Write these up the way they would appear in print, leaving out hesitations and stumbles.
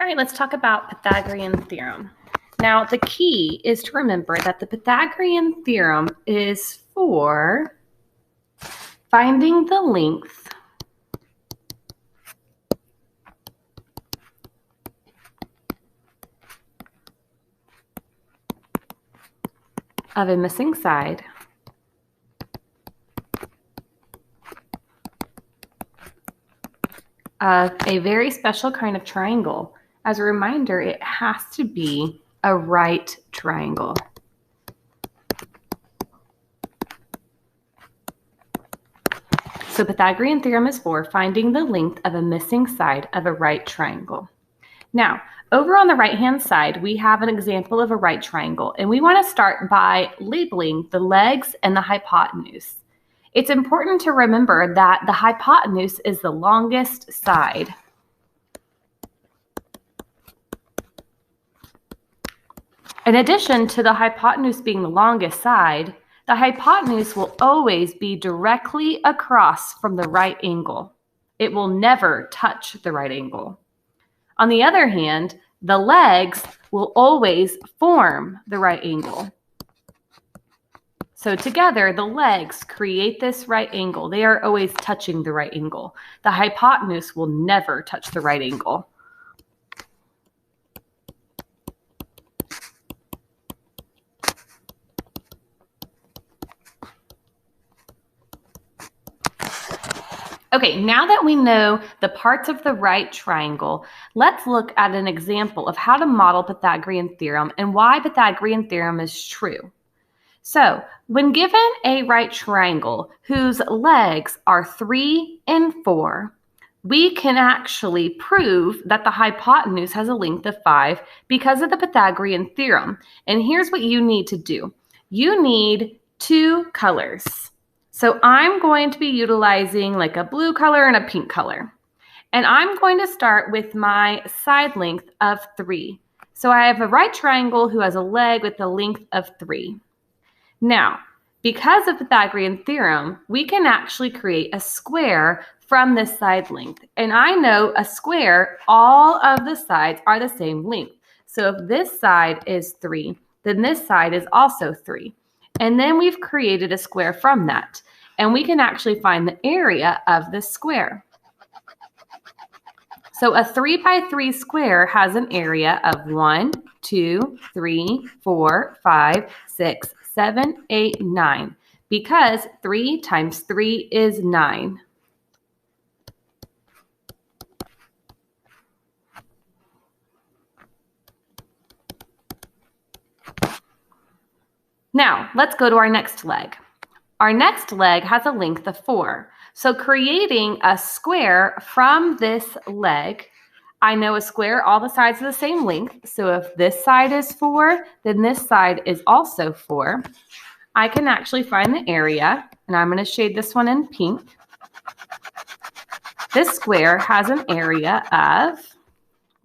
All right, let's talk about Pythagorean theorem. Now, the key is to remember that the Pythagorean theorem is for finding the length of a missing side of a very special kind of triangle. As a reminder, it has to be a right triangle. So Pythagorean theorem is for finding the length of a missing side of a right triangle. Now, over on the right-hand side, we have an example of a right triangle, and we want to start by labeling the legs and the hypotenuse. It's important to remember that the hypotenuse is the longest side. In addition to the hypotenuse being the longest side, the hypotenuse will always be directly across from the right angle. It will never touch the right angle. On the other hand, the legs will always form the right angle. So together, the legs create this right angle. They are always touching the right angle. The hypotenuse will never touch the right angle. Okay, now that we know the parts of the right triangle, let's look at an example of how to model Pythagorean theorem and why Pythagorean theorem is true. So, when given a right triangle whose legs are 3 and 4, we can actually prove that the hypotenuse has a length of 5 because of the Pythagorean theorem. And here's what you need to do. You need 2 colors. So I'm going to be utilizing like a blue color and a pink color. And I'm going to start with my side length of 3. So I have a right triangle who has a leg with a length of 3. Now, because of Pythagorean theorem, we can actually create a square from this side length. And I know a square, all of the sides are the same length. So if this side is 3, then this side is also 3. And then we've created a square from that. And we can actually find the area of this square. So a 3 by 3 square has an area of 1, 2, 3, 4, 5, 6, 7, 8, 9. Because 3 times 3 is 9. Now, let's go to our next leg. Our next leg has a length of 4. So creating a square from this leg, I know a square, all the sides are the same length. So if this side is 4, then this side is also 4. I can actually find the area, and I'm going to shade this one in pink. This square has an area of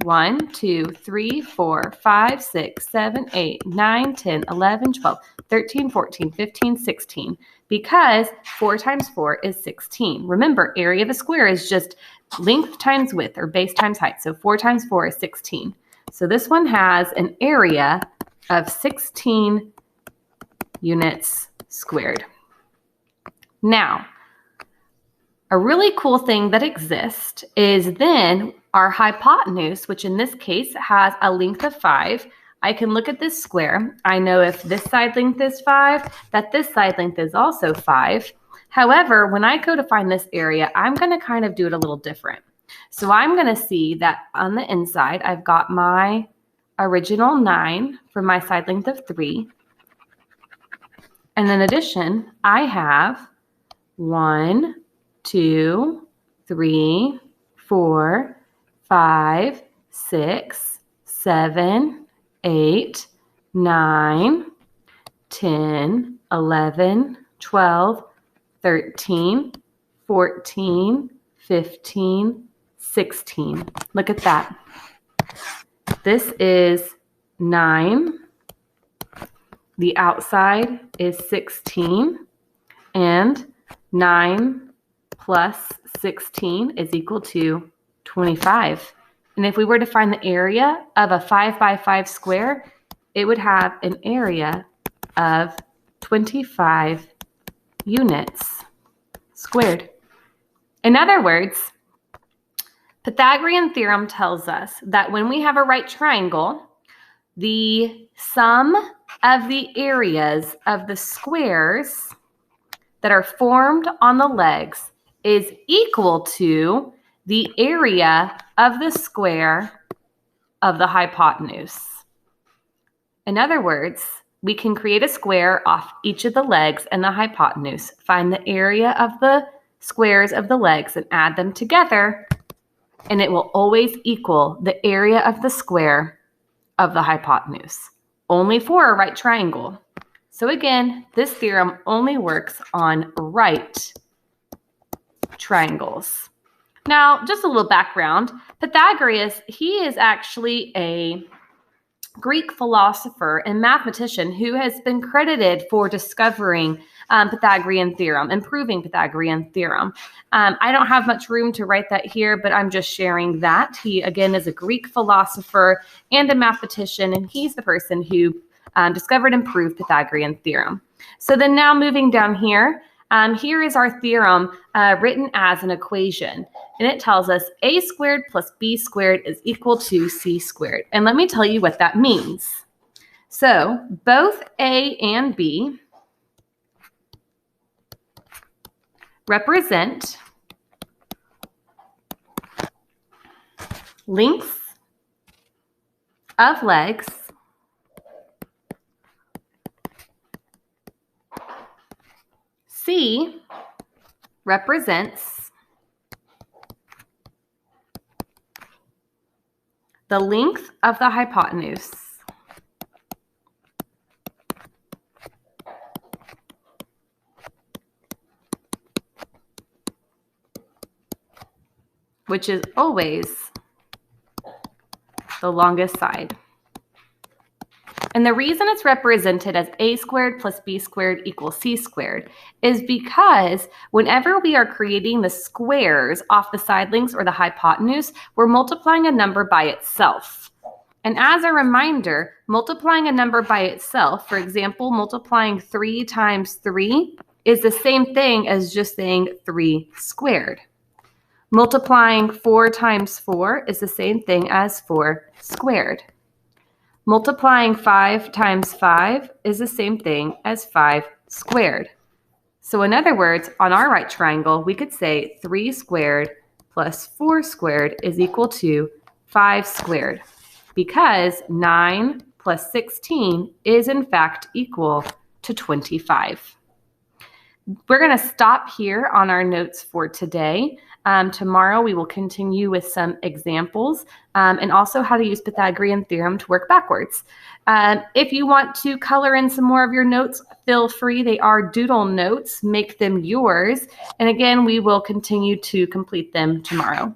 1, 2, 3, 4, 5, 6, 7, 8, 9, 10, 11, 12, 13, 14, 15, 16. Because 4 times 4 is 16. Remember, area of a square is just length times width, or base times height. So 4 times 4 is 16. So this one has an area of 16 units squared. Now, a really cool thing that exists is then our hypotenuse, which in this case has a length of 5. I can look at this square. I know if this side length is 5, that this side length is also 5. However, when I go to find this area, I'm going to kind of do it a little different. So I'm going to see that on the inside, I've got my original 9 for my side length of 3. And in addition, I have 1, 2, 3, 4, 5, 6, 7, 8, 9, 10, 11, 12, 13, 14, 15, 16. Look at that. This is 9. The outside is 16. And 9 plus 16 is equal to 25. And if we were to find the area of a 5 by 5 square, it would have an area of 25 units squared. In other words, Pythagorean theorem tells us that when we have a right triangle, the sum of the areas of the squares that are formed on the legs is equal to the area of the square of the hypotenuse. In other words, we can create a square off each of the legs and the hypotenuse, find the area of the squares of the legs and add them together, and it will always equal the area of the square of the hypotenuse, only for a right triangle. So again, this theorem only works on right triangles. Now, just a little background. Pythagoras, he is actually a Greek philosopher and mathematician who has been credited for discovering Pythagorean theorem and proving Pythagorean theorem. I don't have much room to write that here, but I'm just sharing that. He, again, is a Greek philosopher and a mathematician, and he's the person who discovered and proved Pythagorean theorem. So then now moving down here, here is our theorem written as an equation. And it tells us a squared plus b squared is equal to c squared. And let me tell you what that means. So both a and b represent lengths of legs C represents the length of the hypotenuse. Which is always the longest side. And the reason it's represented as a squared plus b squared equals c squared is because whenever we are creating the squares off the side lengths or the hypotenuse, we're multiplying a number by itself. And as a reminder, multiplying a number by itself, for example, multiplying 3 times 3 is the same thing as just saying 3 squared. Multiplying 4 times 4 is the same thing as 4 squared. Multiplying 5 times 5 is the same thing as 5 squared. So in other words, on our right triangle, we could say 3 squared plus 4 squared is equal to 5 squared, because 9 plus 16 is in fact equal to 25. We're going to stop here on our notes for today. Tomorrow we will continue with some examples and also how to use Pythagorean theorem to work backwards. If you want to color in some more of your notes, feel free. They are doodle notes. Make them yours. And again, we will continue to complete them tomorrow.